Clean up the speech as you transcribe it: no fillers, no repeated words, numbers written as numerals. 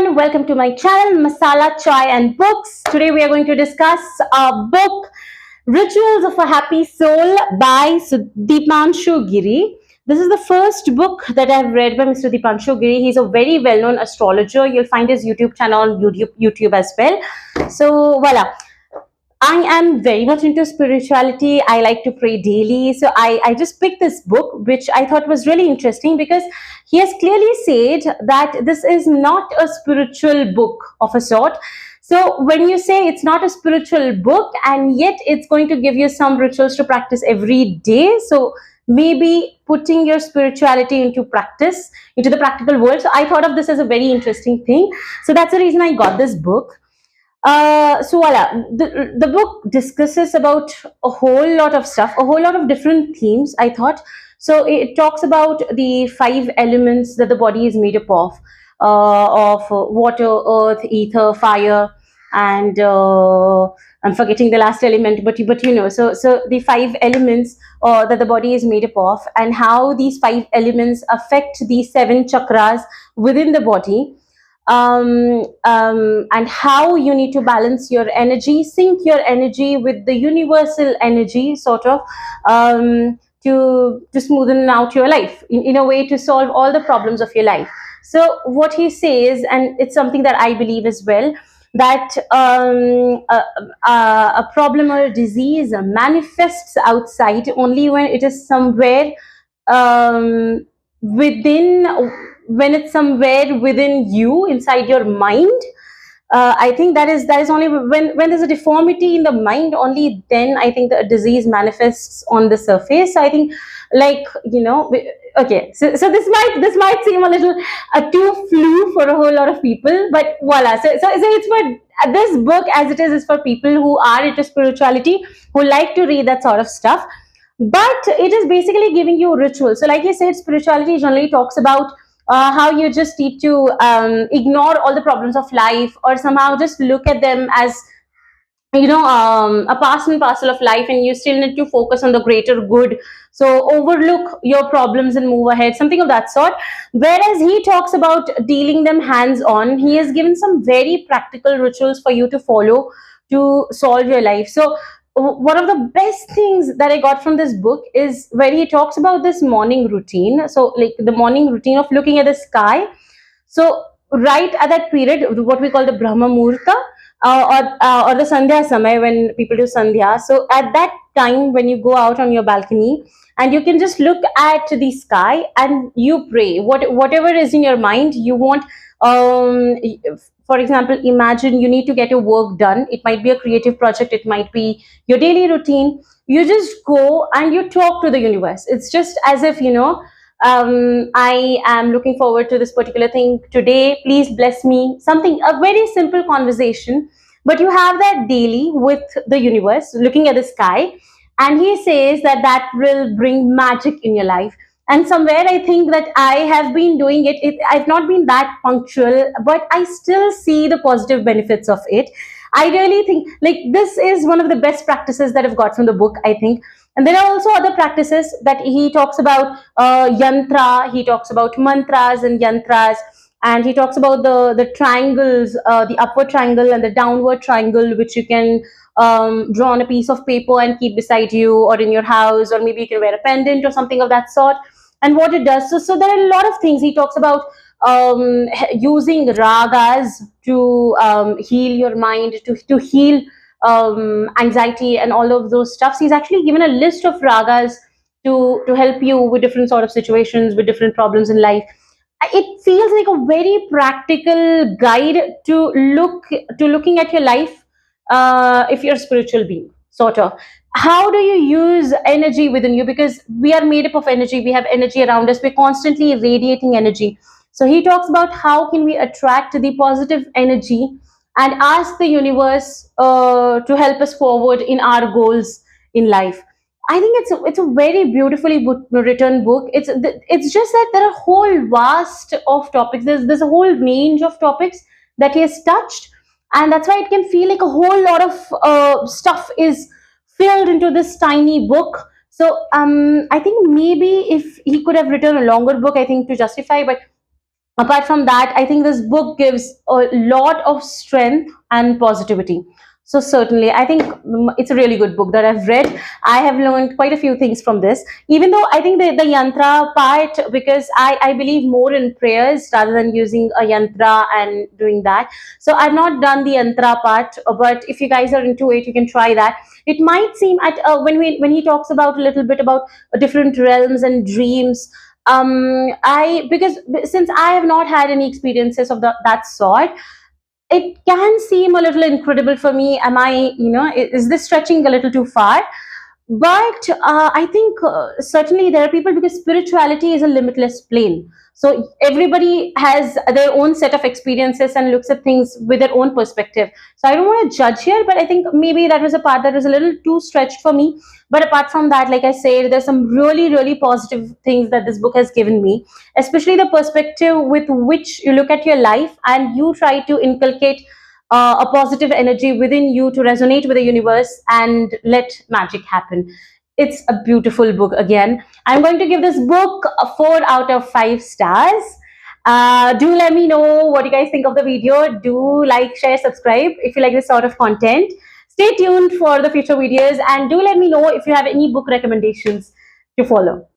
everyone, welcome to my channel Masala Chai and Books. Today we are going to discuss a book Rituals of a Happy Soul by Deepanshu Giri. This is the first book that I've read by Mr. Deepanshu Giri. He's a very well-known astrologer. You'll find his YouTube channel on YouTube as well. So voila. I am very much into spirituality. I like to pray daily. So I just picked this book, which I thought was really interesting because he has clearly said that this is not a spiritual book of a sort. So when you say it's not a spiritual book and yet it's going to give you some rituals to practice every day. So maybe putting your spirituality into practice, into the practical world. So I thought of this as a very interesting thing. So that's the reason I got this book. So voila, the book discusses about a whole lot of stuff, a whole lot of different themes, I thought. So it talks about the 5 elements that the body is made up of water, earth, ether, fire, and I'm forgetting the last element, but you know, so the 5 elements that the body is made up of, and how these 5 elements affect the 7 chakras within the body. And how you need to balance your energy, sync your energy with the universal energy, sort of, to smoothen out your life in a way to solve all the problems of your life. So what he says, and it's something that I believe as well, that a problem or a disease manifests outside only when it is somewhere within, when it's somewhere within you, inside your mind. I think that is only when there's a deformity in the mind, only then I think the disease manifests on the surface. So I think, like, you know, okay, so this might seem a little too flu for a whole lot of people, but voila. So it's for this book, as it is for people who are into spirituality, who like to read that sort of stuff. But it is basically giving you rituals. So like I said, spirituality generally talks about how you just need to ignore all the problems of life, or somehow just look at them as, you know, a part and parcel of life, and you still need to focus on the greater good. So overlook your problems and move ahead, something of that sort. Whereas he talks about dealing them hands on. He has given some very practical rituals for you to follow to solve your life. So one of the best things that I got from this book is where he talks about this morning routine. So like the morning routine of looking at the sky. So right at that period, what we call the Brahma Muhurta, or the Sandhya Samay, when people do Sandhya. So at that time, when you go out on your balcony and you can just look at the sky and you pray, whatever is in your mind, you want, for example, imagine you need to get your work done. It might be a creative project, it might be your daily routine. You just go and you talk to the universe. It's just as if, you know, I am looking forward to this particular thing today. Please bless me. Something, a very simple conversation, but you have that daily with the universe, looking at the sky. And he says that that will bring magic in your life. And somewhere I think that I have been doing it. I've not been that punctual, but I still see the positive benefits of it. I really think like this is one of the best practices that I've got from the book, I think. And there are also other practices that he talks about, yantra, he talks about mantras and yantras, and he talks about the triangles, the upward triangle and the downward triangle, which you can draw on a piece of paper and keep beside you or in your house, or maybe you can wear a pendant or something of that sort. And what it does, so there are a lot of things. He talks about using ragas to heal your mind, to heal anxiety and all of those stuffs. He's actually given a list of ragas to help you with different sort of situations, with different problems in life. It feels like a very practical guide to looking at your life, if you're a spiritual being, sort of. How do you use energy within you? Because we are made up of energy. We have energy around us. We're constantly radiating energy. So he talks about how can we attract the positive energy and ask the universe to help us forward in our goals in life. I think it's a very beautifully written book. It's just that there are a whole vast of topics. There's a whole range of topics that he has touched, and that's why it can feel like a whole lot of stuff is filled into this tiny book. So I think maybe if he could have written a longer book, I think, to justify, but Apart from that, I think this book gives a lot of strength and positivity. So certainly I think it's a really good book that I've read. I have learned quite a few things from this, even though I think the yantra part, because I believe more in prayers rather than using a yantra and doing that. So I've not done the yantra part, but if you guys are into it, you can try that. It might seem at when he talks about a little bit about different realms and dreams, I because since I have not had any experiences of that sort, it can seem a little incredible for me. Am I, is this stretching a little too far? But I think certainly there are people, because spirituality is a limitless plane. So everybody has their own set of experiences and looks at things with their own perspective. So I don't want to judge here, but I think maybe that was a part that was a little too stretched for me. But apart from that, like I said, there's some really, really positive things that this book has given me, especially the perspective with which you look at your life and you try to inculcate a positive energy within you to resonate with the universe and let magic happen. It's a beautiful book. Again, I'm going to give this book a 4 out of 5 stars. Do let me know what you guys think of the video. Do like, share, subscribe if you like this sort of content. Stay tuned for the future videos, and do let me know if you have any book recommendations to follow.